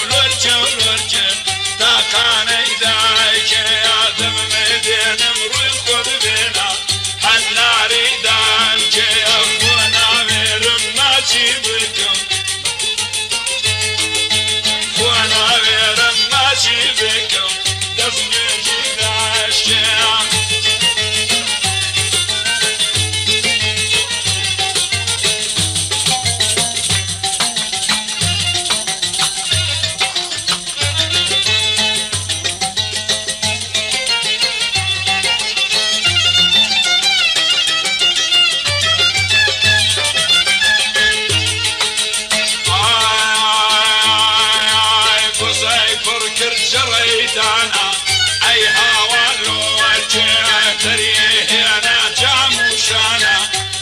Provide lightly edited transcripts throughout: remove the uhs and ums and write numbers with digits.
ولورچه ولورچه تاقانه دایکه آدم میدینم روی خود بینا هناری دان که افوانا میرم ماچی بکم فوانا میرم ماچی بکم دست میجی داشته جريدانا اي هوالو ارجع تريه انا جاموشانا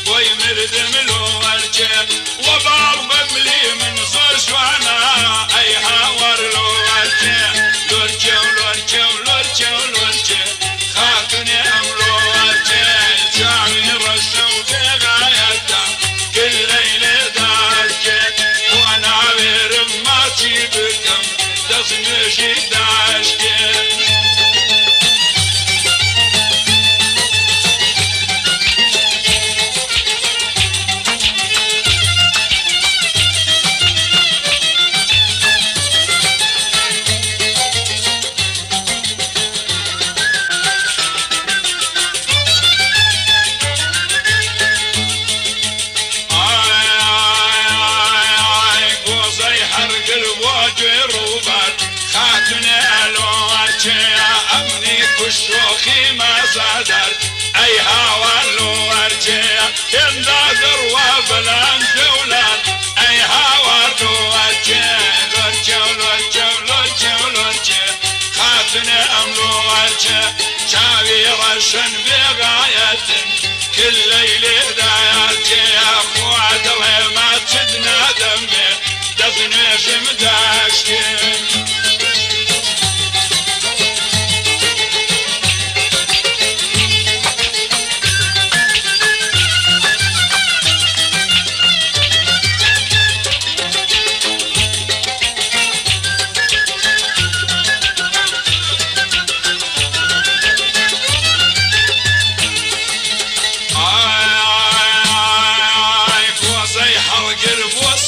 وي مردملو ارجع وباب بملي من زوجوانا اي هوالو ارجع لورجع لورجع لورجع لورجع خاتني املو ارجع جامي رشو بغايتا كل ليلة دارجع وانا بيرم ما تجيبكم دزمجي داشتين قوزي حرق الواجر وبار خاتني الو ارجع امني كشوخي ما زادر اي هوالو ارجع يندادر وبلان جولان اي هوالو ارجع لورجع لورجع لورجع لورجع خاتني املو ارجع شاوي رشن بغاية كل ليلة دايرجع اخوات الله ما تدنا دمي دزني شمداشتين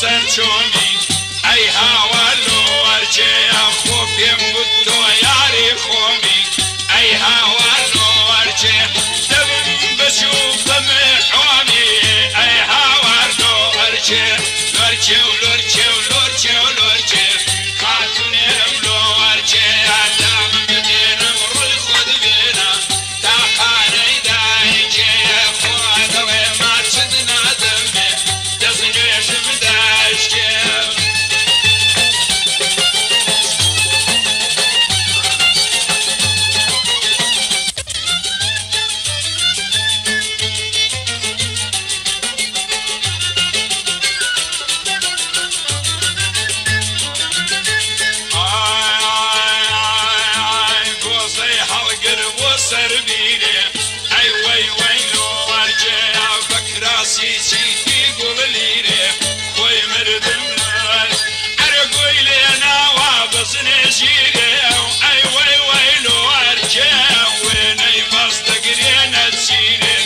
سنشوني اي هاولو ارجع اخوف يمقدو ياري خومي اي هاولو ارجع دبن بشوف محومي اي هاولو ارجع لورجع ولورجع ولورجع ولورجع خاتوني املو ارجع دام مدينة مروي خود بينا تاقاني دايجي اخوات ما تشدنا دمي دزني شمدا سربيري اي وي ويلو ارجع بكراسي سيتي قول ليري خوي مردم ارقوي لي انا وابصني جيري اي وي ويلو ارجع ويني فاستقرينا تسيري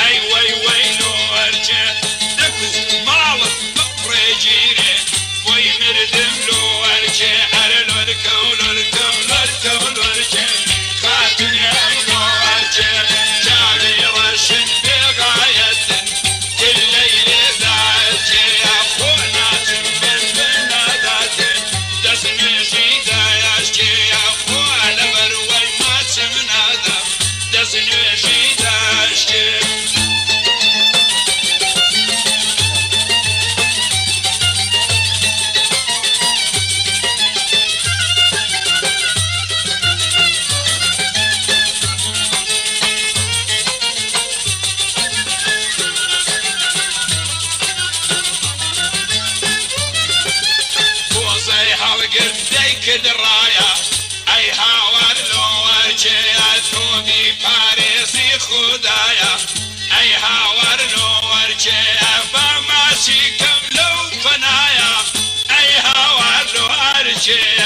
اي وي ويلو ارجع دكو مالك بقري جيري خوي مردم لو ارجع ارلوركو لوركو لوركو لوركو خاتني جاري رشن بغاية كل ليلة ذاتي أخونا تنبن بنادات دزني جيدا ياشكي أخوانا بروي ما تمنادا دزني جيدا ياشكي درايا اي هاور لو ارجع ثوبي باريسي خدايا اي هاور لو ارجع فماشي كم لو فنايا اي هاور لو ارجع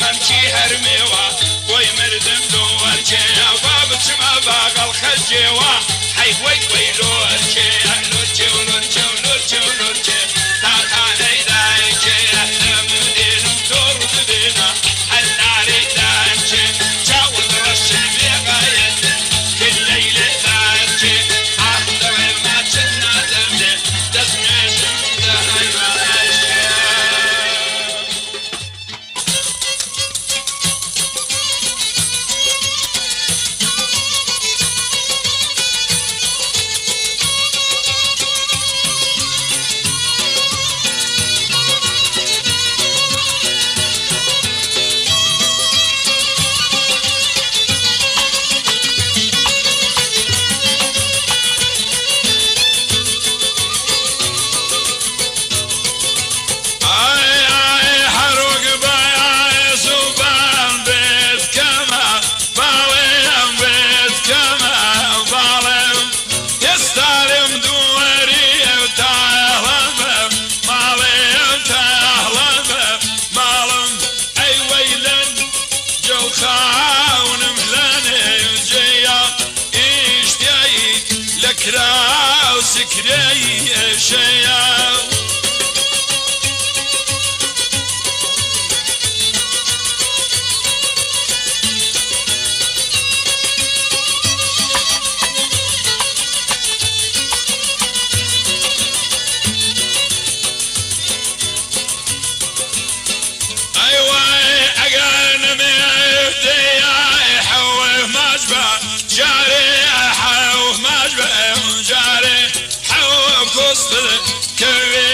ممشي هرميوا وي مردم دور جيا وبابتش ما باقى الخجيوا حي وي وي لورجي لورجي ولورجي ولورجي ولورجي تاتاني دايجي لمدين دور مدينة الناري دايجي جاوز رشي بغاية كل ليلة دايجي أخضر ما جنا دمدي دزميش دهي وعيشي سكري شيا ايوه اقل مهدي حوه مجبع جاري حوه مجبع جاري قصد كوي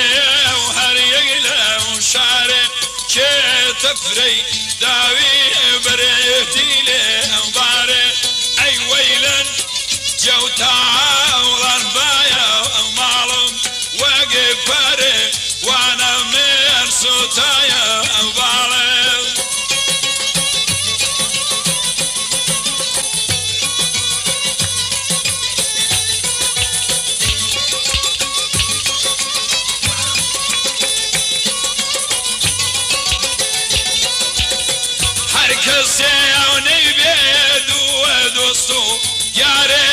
وهريقله وشاري كي تفري داوي بريتي له باري اي ويلن جوتا والربايا معلوم واقف باري وانا من صوتايا باري كسيوني بيدو ودوستو ياري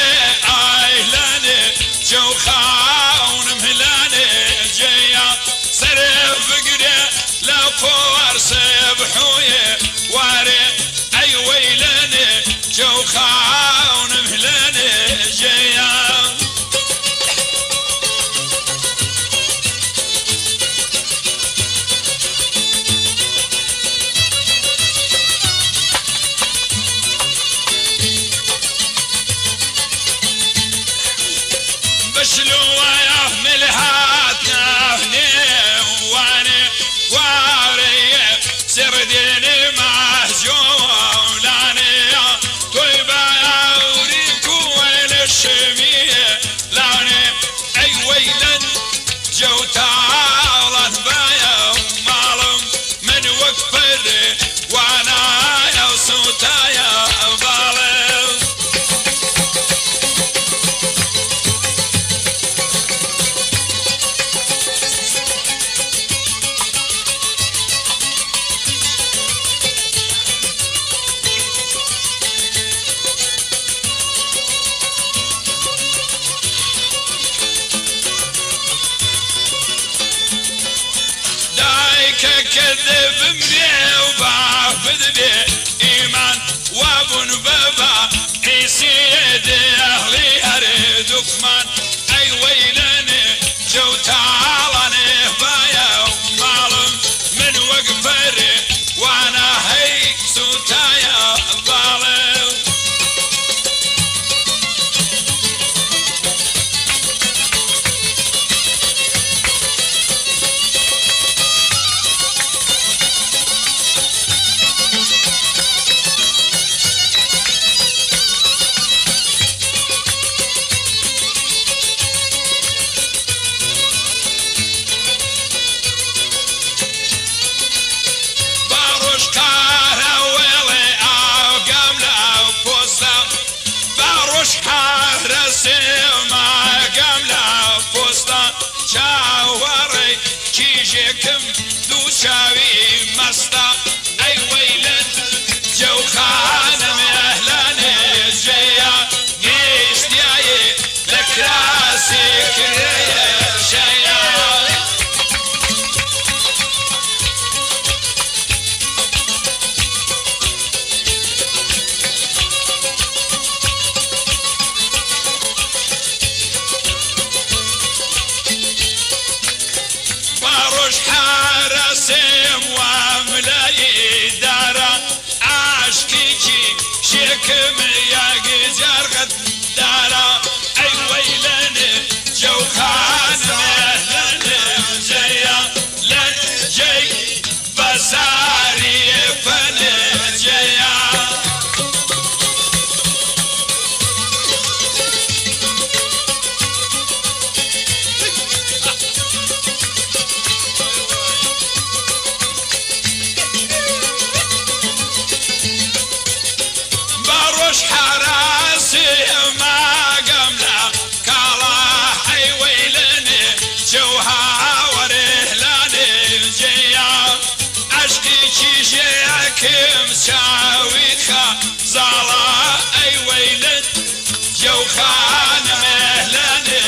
ايلاني جو خاون مهلاني جيا سرف قري لقوار سبحوي واري اي ويلاني جو خاون مهلاني جيا بشلو يحمل هاتنا هني واني واري سرديني مهجولاني طيبة أوريكو وين الشمية لاني أي ويلن جو تعالت بايا معلوم من وكفر وانا يا صوتايا بالي كذب مني وبعبد لي إيمان وابن بابا سيد أهلي أريد كمان أي ويلني جو تعالني بايا ومعلم من وقفري وأنا هيك سوتايا بالي شاوري كيجيكم دوشاوي مستا أي ويلة جو خانم أهلاني جيا نشتياي لك راسي كريه شيا باروش حارسيم واملاي دارا عاشقيكي شكم يا جزار غد دارا اي ويلني جو خانم اهلني جيا لن جي بساري فني جيا باروش حراسي ما قمنا كالا اي ويلني جوها ورهلاني جيا عشقي جياك مساويخا زالا اي ويلن جو خان مهلاني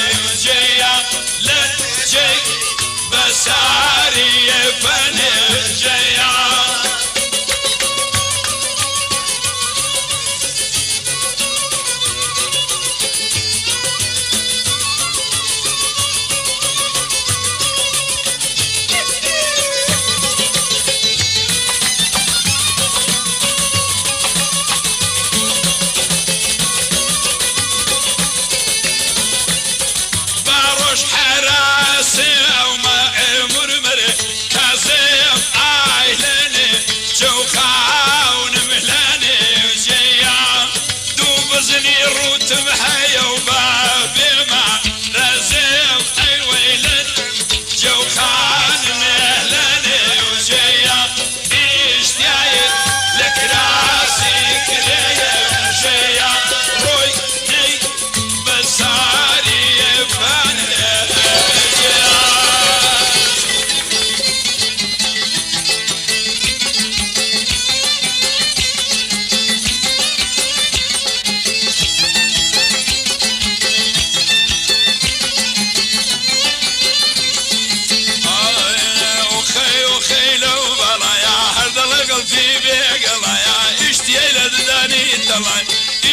جيا لن جي بساري فني جيا باروش حراسي وما مرمر كازيم عايلني جو خاون مهلاني جيا دوبزني روت محيا وبابي ما رزيم اي ويلن جو خان مهلاني جيا اشتياي لك راسي كريه جيا روي ني بساري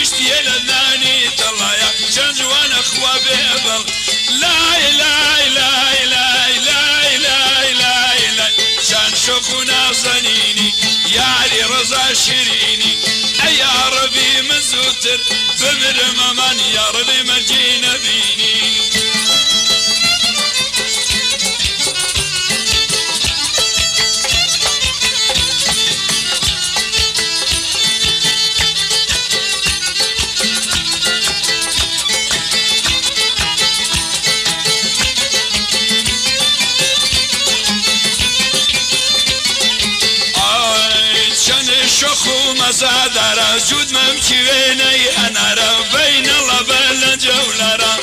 اشتي لذاني طلعيا شنجوان اخوة بيبل لا لا لا لا لا لا لا لا شان شوفنا زنيني ياري رضا شيريني يا ربي مزوتر بمر من يا ربي مجينا بيني شخو مزادرا جود ممكني انا بين الله بل جولرا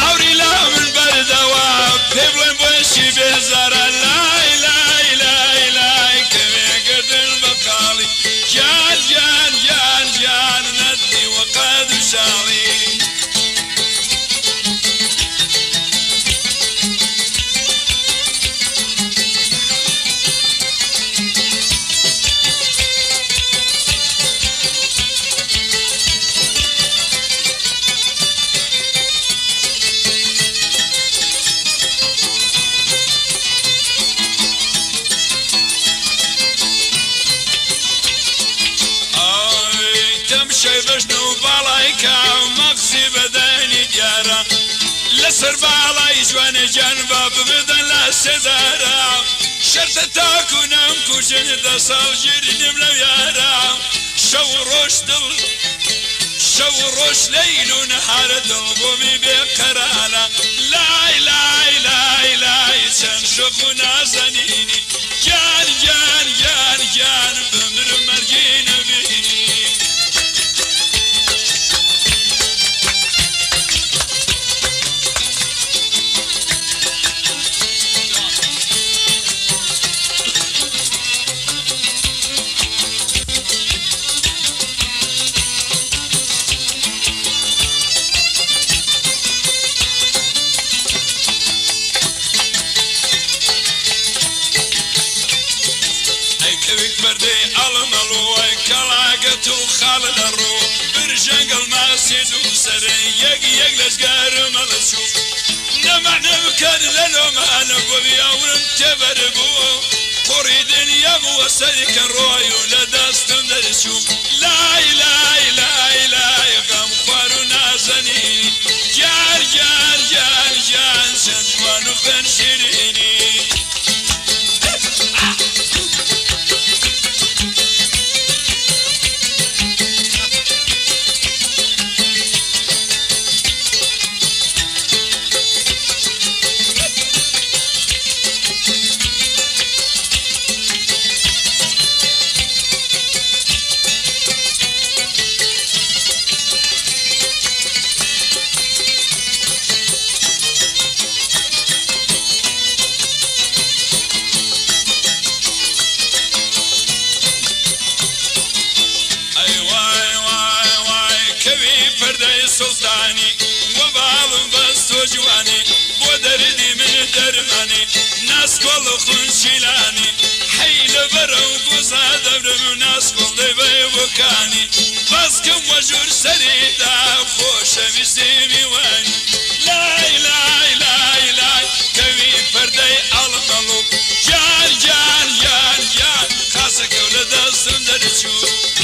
اوري لا من بردوا بيبل بوشي بزرا لا لا لا لا كمي قد البقالي جان جان جان جان ندي وقد شالي تمشي بشنو بالايكا ومقصي بدني ديارا لسر بالاي جوان جنبا ببدن لا سدارا شرط تاكونم كوشن دسال جيرنم لو يارا شو روش دل شو روش ليل ونهار دلبومي بقرانا لا لا لا لا شنشقنا زنيني جان جان جان جان بمر مرجين بيني فردي الملوي كلاقة وخالد الروح برجنق الماسد وسري يق لسقار ملسوف نمع نمكن لنو ما نبوي ونمتبر بو قريد يبو وسيك الروي ولدستم درسوف لا إله إلا إله غم خارنا زنيني جار جار جار جار سنجوان وخنشريني سلطاني وبعض بس وجواني ودردي من درماني ناس كل خنشلاني حيل برو قوزا دبر ناس كل بيبكاني بس كم وجور سريدا خوش بسيمي واني لا إله إلا إله كوي فردي الملوك جار جار جار جار خاصك ولد السندر تشوف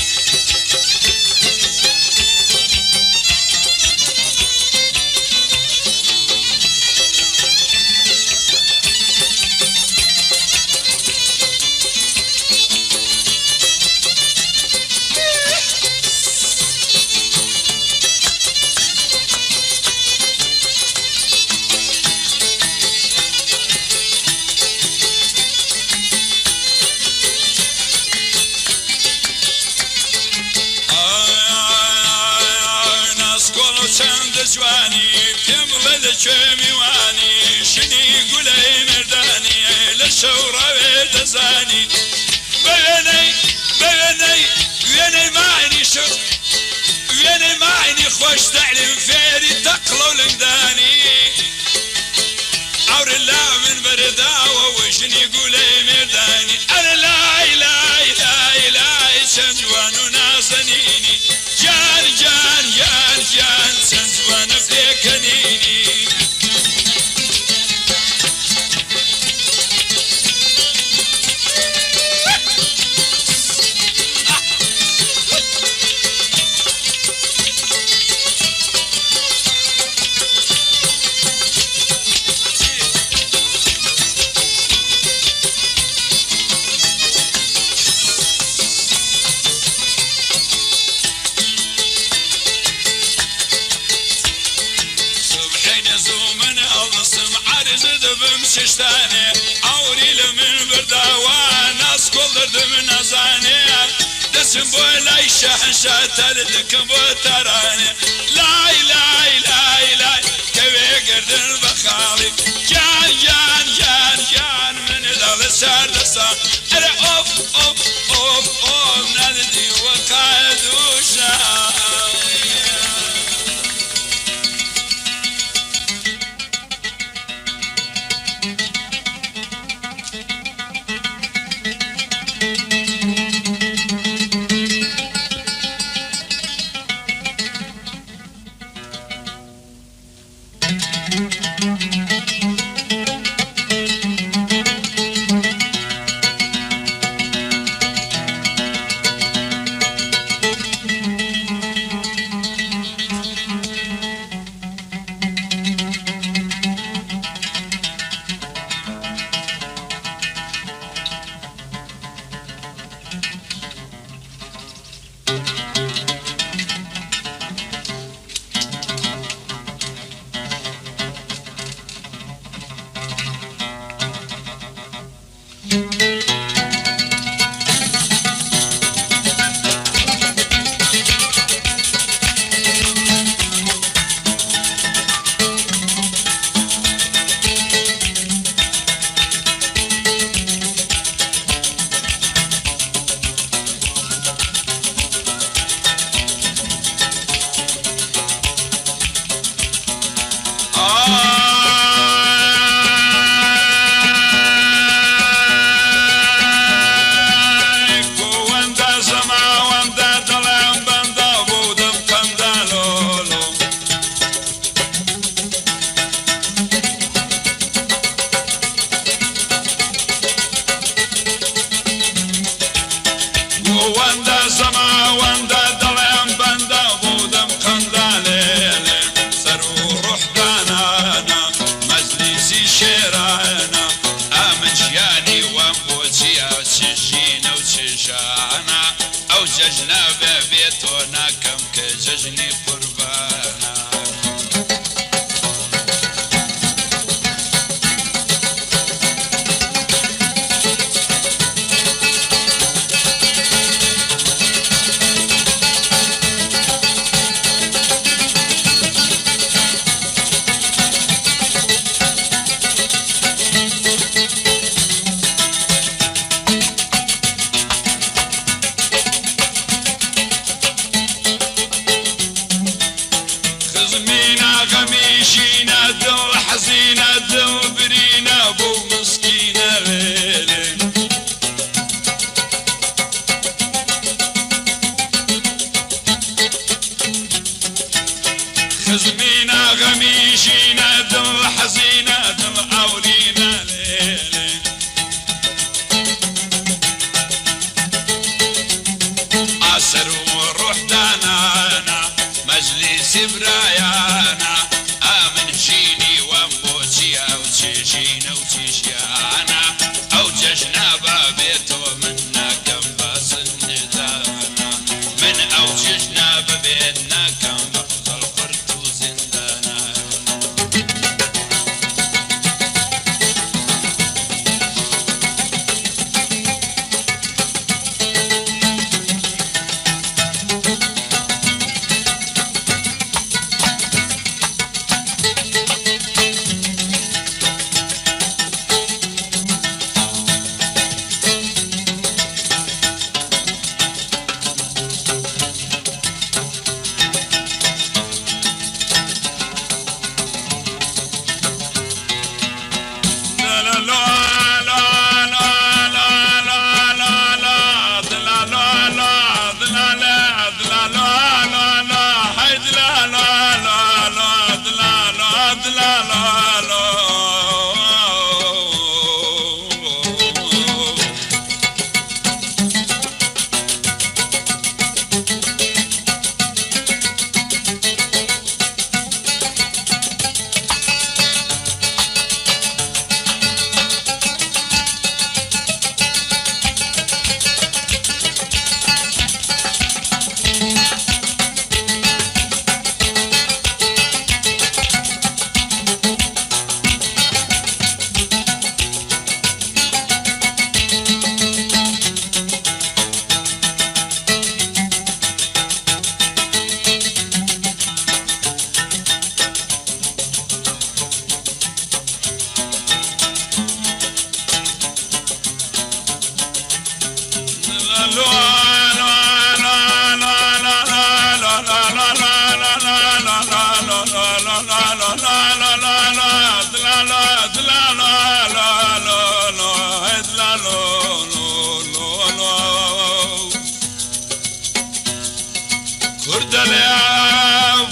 جواني كمل جميواني شني قولي مرداني للشورى ويدزاني بيني معني شوف بيني معني خوش تعلم فيري تقلو لنداني عور الله من برداوة وشني قولي مرداني أنا لا إله إلا إله سنجوان وناسنيني جان جان جان جان سنجوان فيكنيني ششتاني عوري لمن برداوان ناس كل درد من نزاني دسم بولاي شحن شاتل لكم بوتراني لا إله إلا إله كوي قردن بخالي جان جان جان جان من دال سار دسان أرى أوف أوف أوف أوف نادي وقاعد وشاي بجني قربانا خزمينا غميشينا دو حزينة دو برينا بو مسكينة ليلي خزمينا غميشينا دو حزينة دو عورينا ليلي عسر وروح دانانا مجلس برايانا آمن جيني وموتي أو تجينا وتجيانا أو ججنا بابيتو منا كم باس الندانا من أو ججنا بابيتنا كم بقض القرد وزندانا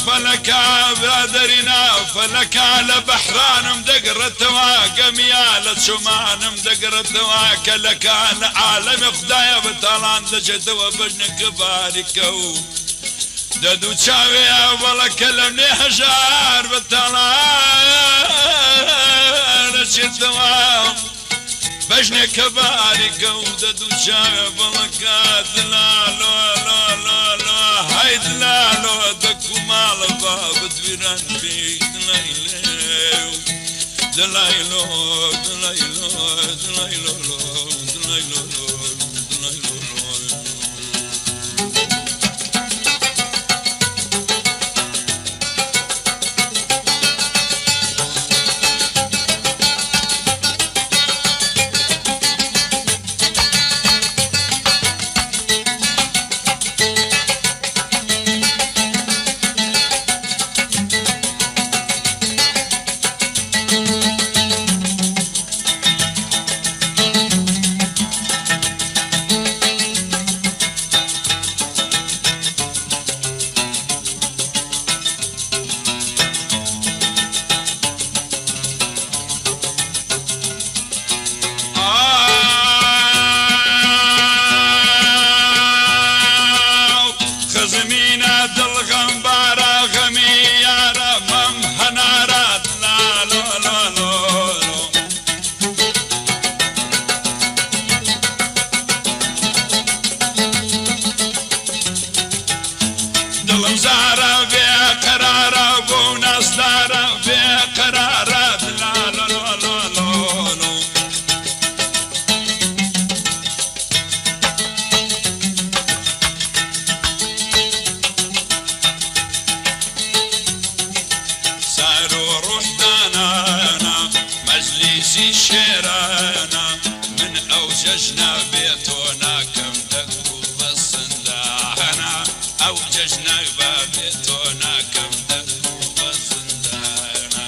فلكا بادرنا فلكا لبحران مدقرة واقم يا لتشمان مدقرة واك لكا لعالم خدايا بطلان دجت وبجنك باركو ددو تشاوي ولا كلمني حجار بطلان شتوا بجنك باركو ددو تشاوي ولا كاد لا لا لا لا لا هيد لا لا دكو مال باب دويران بيك دلايلو دلايلو دلايلو دلايلو دلايلو بابێتۆنا کەم دەک و بەسندانە ئەو جەژنە بابێتۆنا کەم دەک و بەسندانە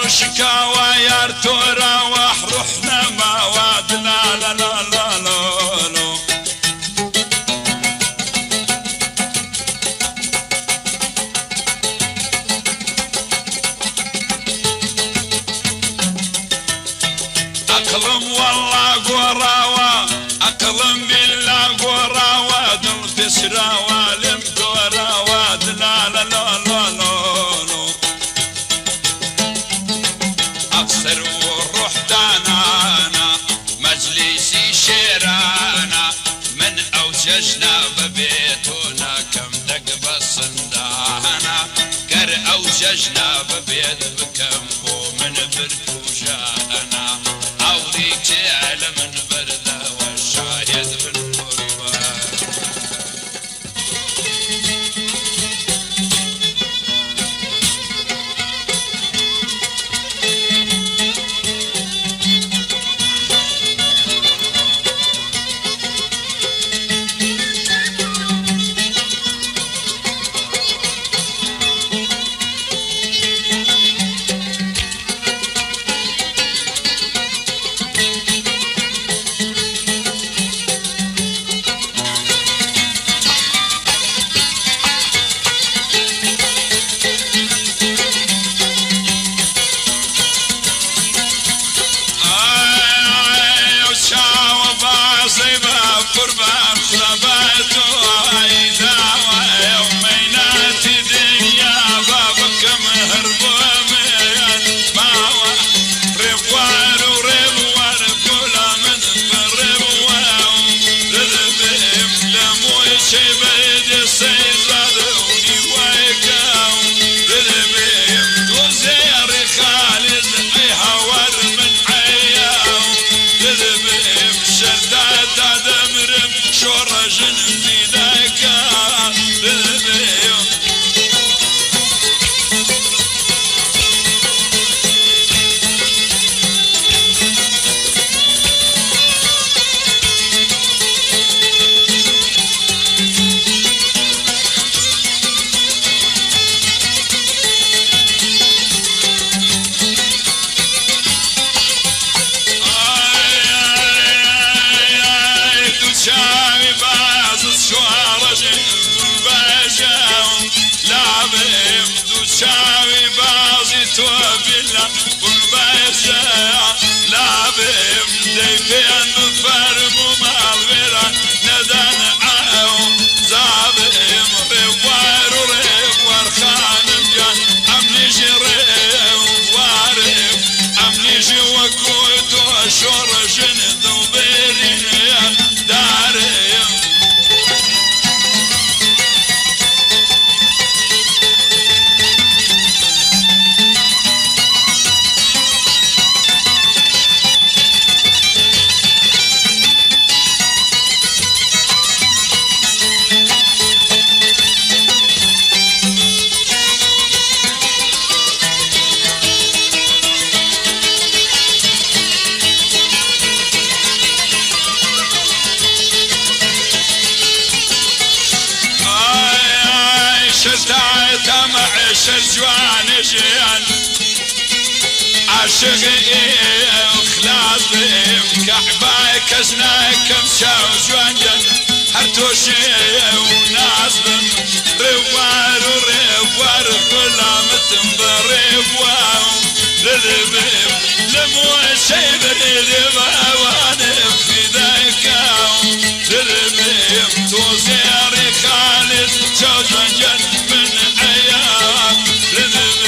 شكاوى يا تورا وحرحنا ما واد لا لا لا لا لا أقلم والله قراوة أقلم بالله قراوة دل تسراوة لم قراوة لا لا لا لا لا أبصر والروح دانانا مجلسي شيرانا من أوججنا ببيتنا كم دق بصندانا كر أوججنا ببيت بكم ومن بركوشانا أوريتي على من بردة والشاهد بالقربان قربان خلبات وعيدا ويومينات دنيا بابك مهرب وميان معوى رفوان ورفوان كل من برفوان رذبهم لموي شي بيد السيد وني ويكاو رذبهم وزير خالد اي هوار من عياو رذبهم شداد دمرم شورجن في ذاك بالبيو شاوي باز شوارج بالباجاو لعبهم دو شاوي بازي توبيلا بالباجاو لعبهم ديفين فرمو مالورا ندان عاو زابهم روار روار خانم جان امنيجي روارم امنيجي وكوتو شورجن ذوبيرين دارم عشر جوان جيان عاشقي وخلاص بهم كعباي كزنا كم شاو جوان جن هرتوشي وناس بهم روار كل متن بريوار ردبم لمو شيء ردب أوانم في ذاكاو ردبم توزيري خالد شوجا جن من أيام ردبم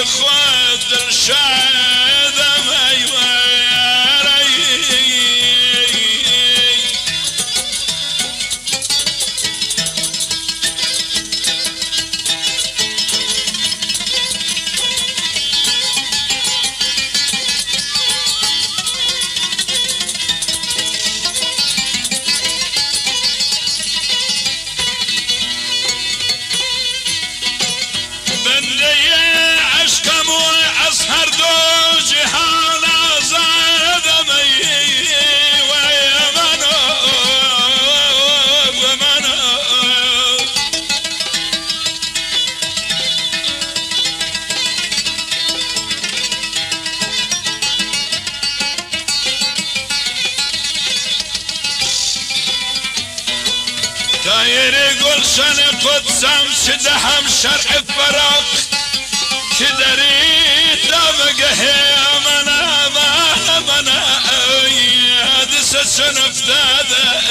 خود الشاد ما يواري أسهر دو جهان زاد مي ويمنو ومنو تايري قلشن قدسم شدهم شرع فراق كدري دمقه منا هذا سنف دادا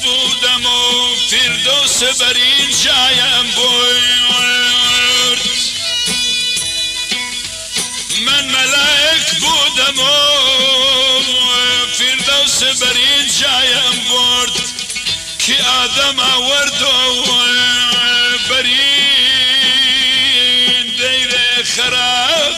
بودمو فردوس برین جایم بورد من ملک بودمو فردوس برین جایم برد که آدم آورد و برین دیر خراب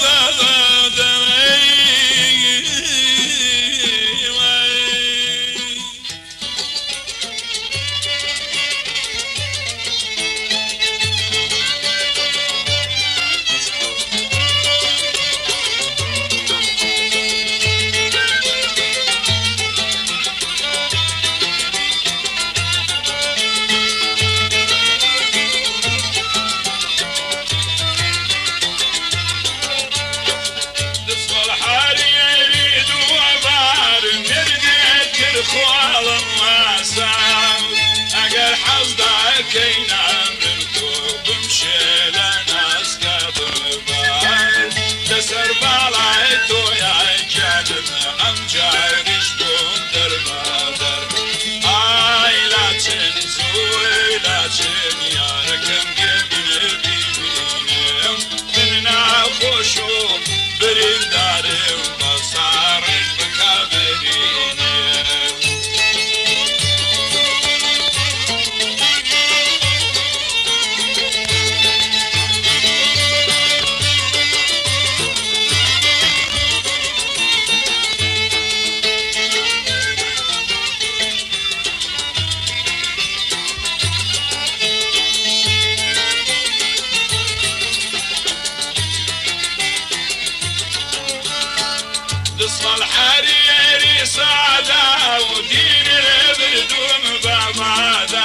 اسم الحريري سادة ودين البردون بمادا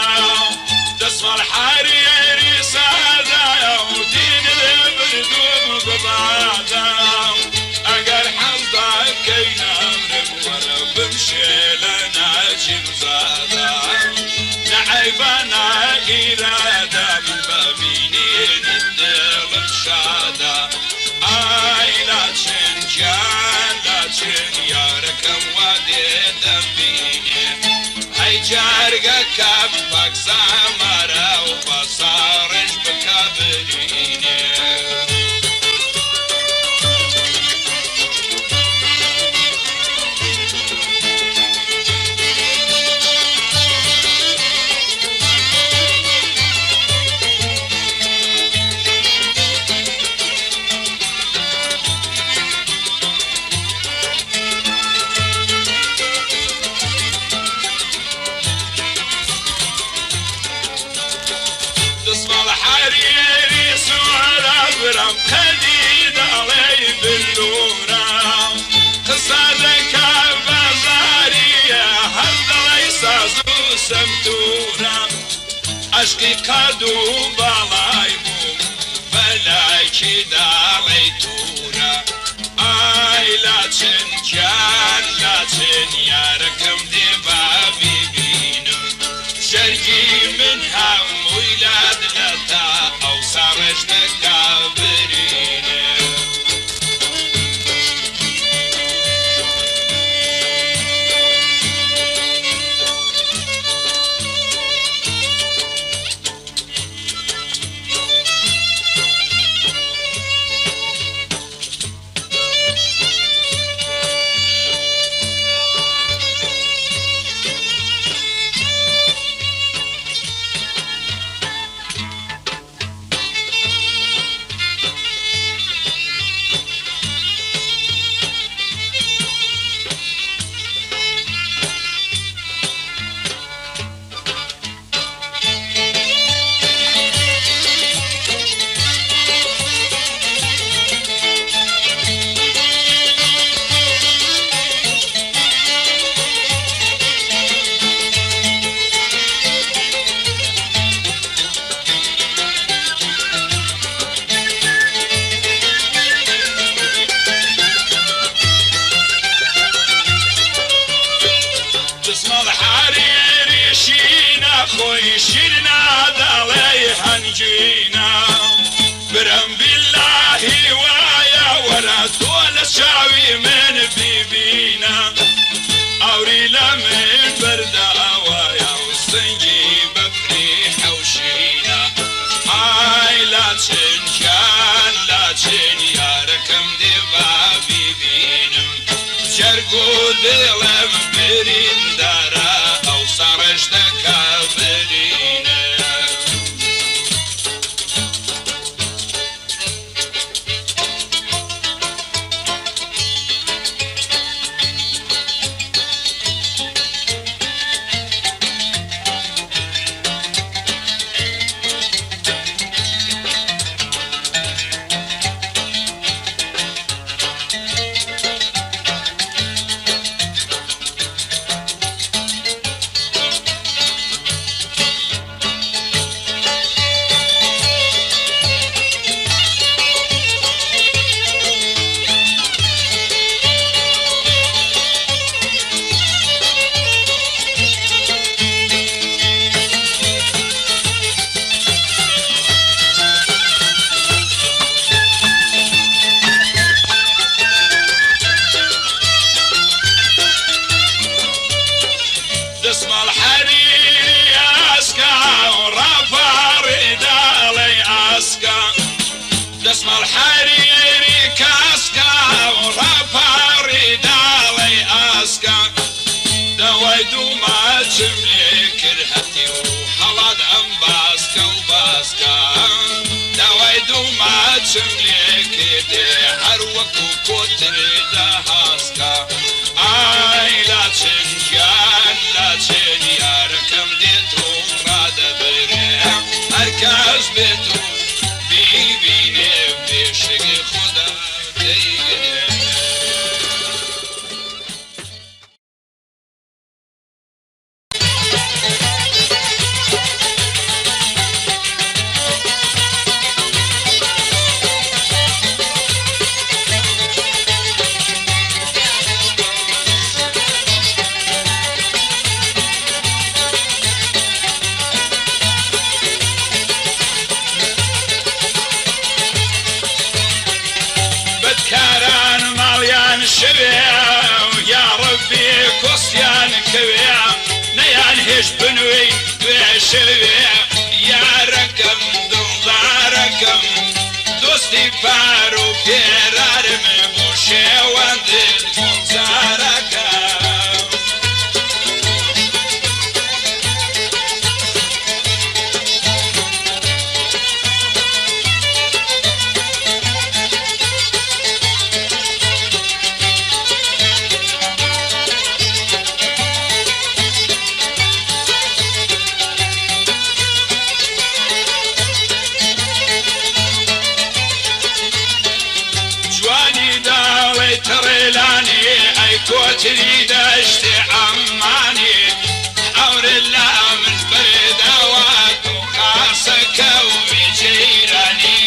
اسم الحريري سادة ودين البردون بمادا اقل حظك كينا ولا بمشي لنا جبزادا نعيبنا إرادة من بابينين الدل الشادة آي لا تشنجان لا تشنيارك وادي دبيني هاي جارقة كبك سامرة وبصارش بكبريني برم خديد علي باللورة خصادك بزارية هذا ليس زو سمتورة عشقي كادو بالايبو بلاكي دالي تورة آي لا تنجان لا تنياركم دي بابي بينم شرقي منها ويلاد لتا أو سارجنا كابرينه خوي شيرنا دالي هنجينا برم بالله ويا ورا طول الشعبي من بيبينا اوري لمن بردا ويا وسنجي بفريحة وشينا هاي لا تنجان لا تنيا ركم دي بابيبينم شرقو دلم برين دارا او صارشتك اسم الحريري اسكا ورفع ردالي اسكا اسم الحريري كاسكا ورفع ردالي اسكا دويدو ما تملي كرهتي وخلد ام باسكا وباسكا دويدو ما تملي كدي حروك وكتر دهاسكا اي لا تنجان لا تنيا ركم ديتو راد بريم اركز بيتو بيبيني بيشتغي خدا ديگني نيان شبيع يا ربي كوسيان كبيع نيان هش بنوي بشبيع يا رقم دلاركم دوستي بارو بيرارم بوشي واندل كنزاركم تريلاني اي كوتري دشتي عماني حور الله من بردوات وخاصك وجيراني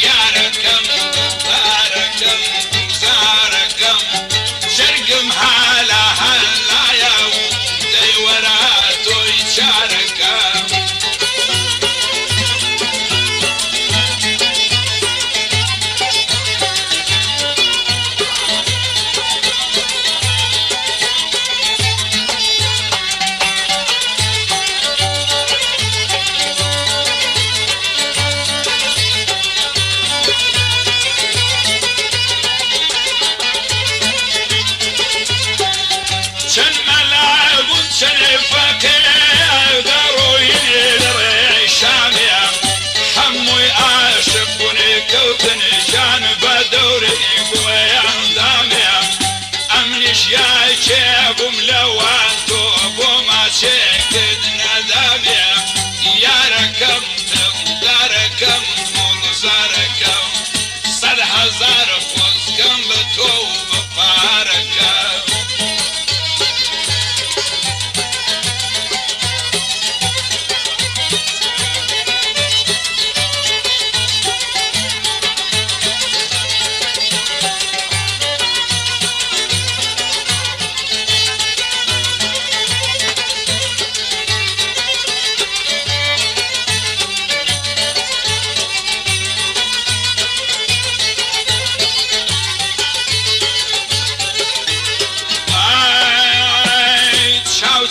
يا ركم باركم زاركم شرقم هلا هلا يا ودي وراتو يشاركم كوتن شان بدوري قويان داميا امنش يا شيب ملوان توبو ما شكد نداميا يا ركم داركم مولزاركم صد هزار فوزكم بتوب باركم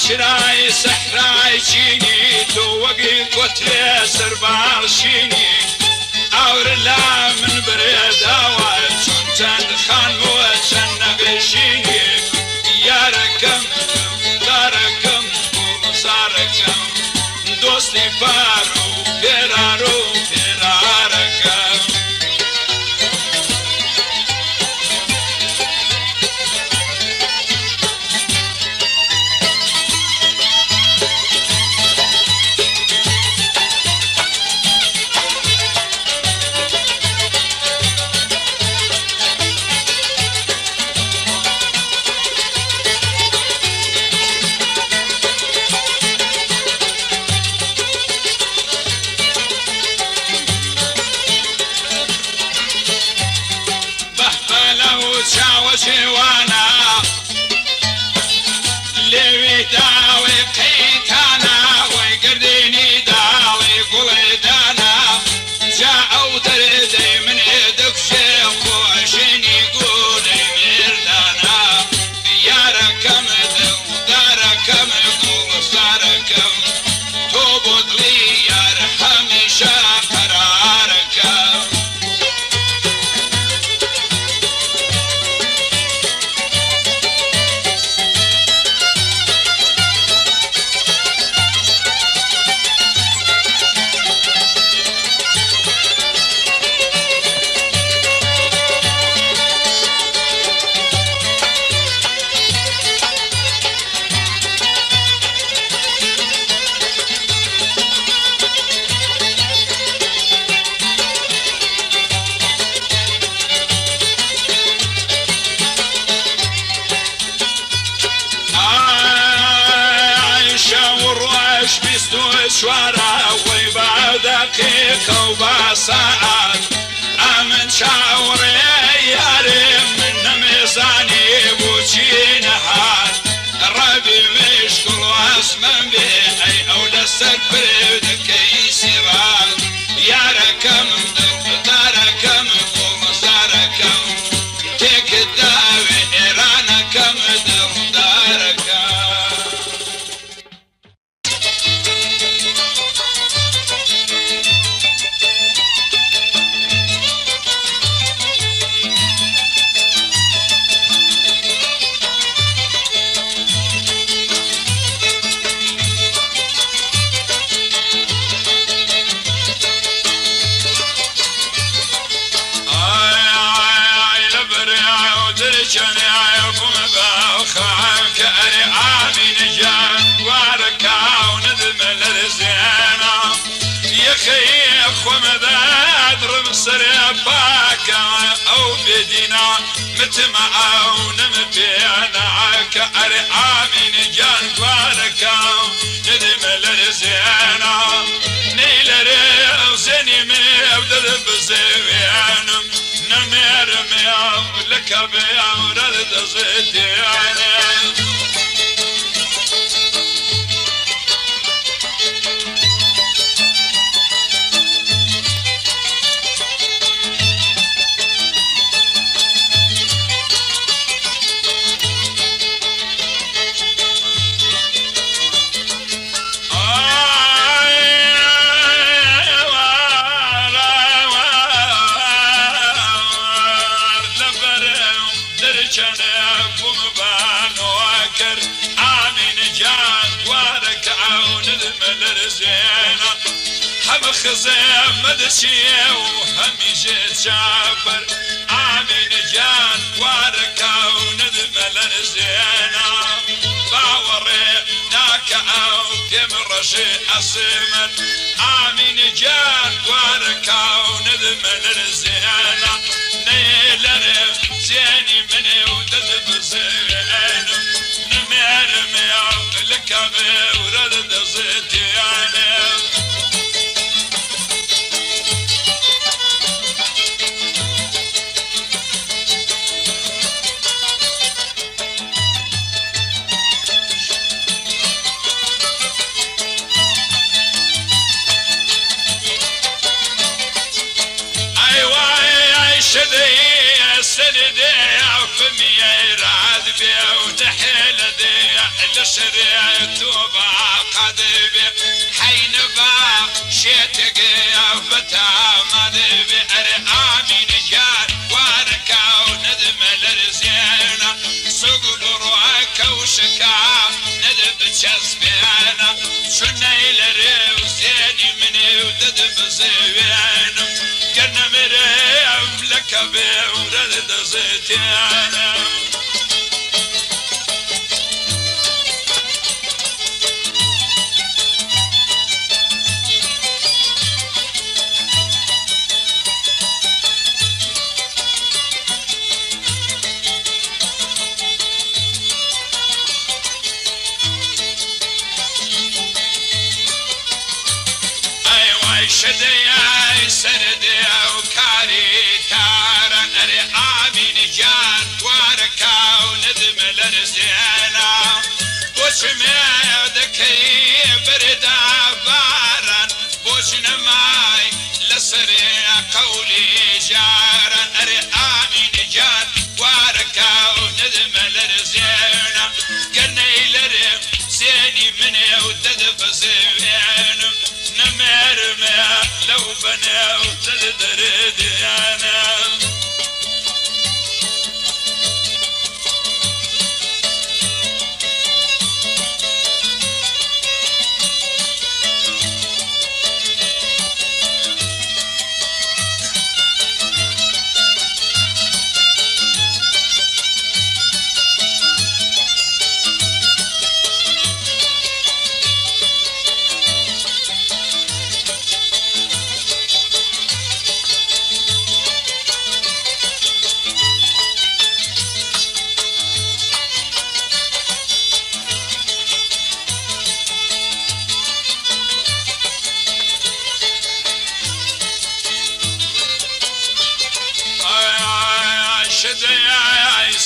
شراي سحراي شيني توقي كتلي سربال شيني اور لا من بريد اوال شنتان خان موشن نغشيني يا ركم داركم ومزاركم دوستي بارو بيرارو بيراركم شوانا لوي داوي قيتانا ويقرديني داوي قلدانا جاءوا دردي من يدك شيخ وعشيني قولي مردانا يا ركم داركم قول صاركم توبد لي يا رحمي شاقراركم شوارع ويبع دقيقة وبساعات أمن شاوري يارم من ميزاني بوشي نهار ربي مشكل واسمن بي أي أولى السكر دكي سران يا ركم داركم ومزاركم تيك الداوي درچني عيبهم بخاك أري آمين جان واركاو ندم الرزينا يخي أخوم بادر مصر باكا أو بدينا متمعاو نمبينا كأري آمين جان واركاو ندم الرزينا نيل رزيني مبدد بزيوانم نمير مياو لك بياو رد زيتيانا خزام مدشي وهم يجي شابر آمين جان واركاو ندم الرزينا باوري ناكاو كم رشي أسمر آمين جان واركاو ندم الرزينا نيل زيني مني ودد بزين نمير مياو لكبي ورد زيتيانا سندي عفمي راد بي وتحيل دي لشريت وبا قدبي حين با شيتقي فتا مدبي اري آمين جان واركاو ندم الرزينا سوق بروك وشكا ندب جسبينا شنيل ريوزيني مني ودد بزيوينا كنا مريم لك بورد زيتيانا شدي سردي وكاري تارا أري آمين جان واركاو ندم الرزينا وشمي ذكي بردا بارا بوشن ماي لسري قولي جارا أري آمين جان واركاو ندم الرزينا قرني لري زيني مني ودد بزينم نمر ما لو بنا وتدري ديانا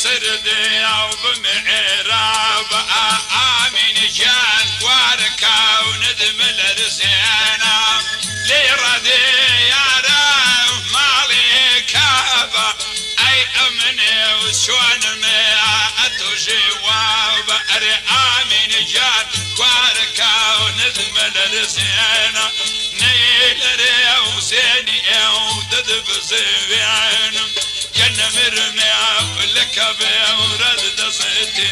سردي او بمعراب آمين جان واركاو ندم الرزينا لي ردي يا رب مالي كابا اي امني وشوان ما اتجواب اري آمين جان واركاو ندم الرزينا نيل ريو زيني او ددب زينم جنة مرمي لك بورد صيتي